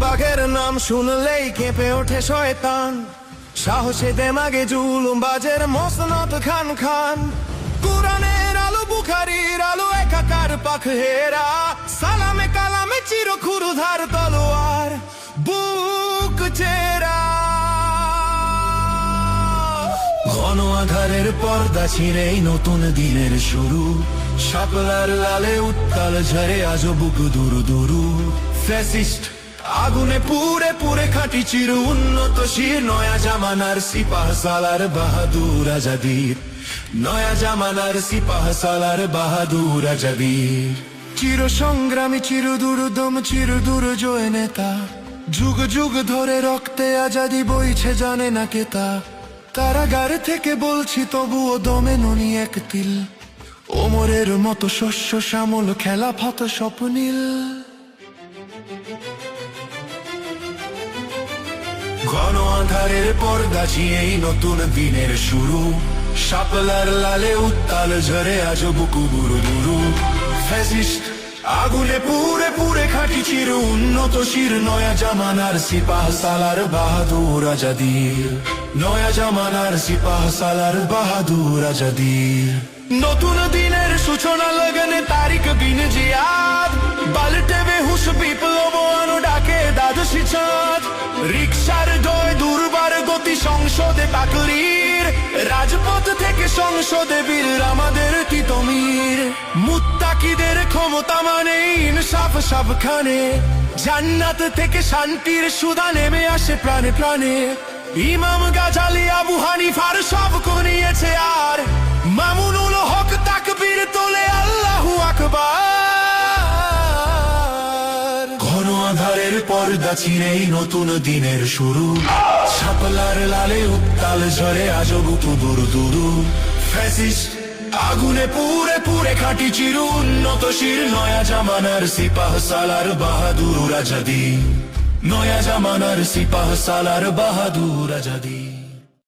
বাঘের নাম শুনলেই কেঁপে ওঠে শয়তান, সাহসে দেমাগে জুলুম বাজের মসনত খান খান। কুরআনের আলো বুখারীর আলো একাকার পাখ হেরা, সালামে কালামে চির ক্ষুরধার তলোয়ার বুক চেরা। ঘন আধারের পর্দা ছিঁড়েই নতুন দিনের শুরু, শাপলার লালে উত্তাল ঝরে আজও বুক দুরু দুরু। ফ্যাসিস্ট আগুনে পুড়ে পুড়ে খাঁটি চির উন্নত শির, নয়া জামানার সিপাহ সালার বাহাদুর আজাদির, নয়া জামানার সিপাহ সালার বাহাদুর আজাদির। চির সংগ্রামী চির দুর্দম চির দুর্জয় নেতা, যুগ যুগ ধরে রক্তে আজাদি বইছে জানে না কেতা। কারাগার থেকে বলছি তবুও দমে ননি এক তিল, ওমরের মতো শস্য শ্যামল খেলাফত স্বপ্নীল। ঘন আধারের পর্দা ছিঁড়েই নতুন দিনের শুরু, শাপলার লালে উত্তাল ঝরে আজ বুকু বুরু বুরু। ফ্যাসিস্ট আগুনে পুড়ে পুড়ে খাঁটি চির উন্নত শির, নয়া জামানার সিপাহ সালার বাহাদুর আজাদির, নয়া জামানার সিপাহ সালার বাহাদুর আজাদির। নতুন দিনের সূচনা লগনে তারিখ বিন জিয়াদ, বালটে বেহুশ বিপ্লব আনো ডাকে দ্বাদশী চাঁদ। রিকশার জয় দুর্বার গতি সংসদে তাকরীর, রাজপথ থেকে সংসদে বীর আমাদের তিতমির। মুত্তাকিদের ক্ষমতা মানে ইনসাফ সবখানে, জান্নাত থেকে শান্তির সুধা নেমে আসে প্রাণে প্রাণে। ইমাম গাজালি আবু হানিফার সব করিয়েছে আর, মামুনুল হক তাকবীর তোলে আল্লাহু আকবার। ঘন আধারের পর্দা ছিঁড়েই নতুন দিনের শুরু, শাপলার লালে উত্তাল ঝরে আজ বুকু দুরু দুরু। ফ্যাসিস্ট আগুনে পুড়ে পুড়ে খাঁটি চির উন্নত শির, নয়া জামানার সিপাহ সালার বাহাদুর আজাদি, নয়া জামানার সিপাহ সালার বাহাদুর আজাদি।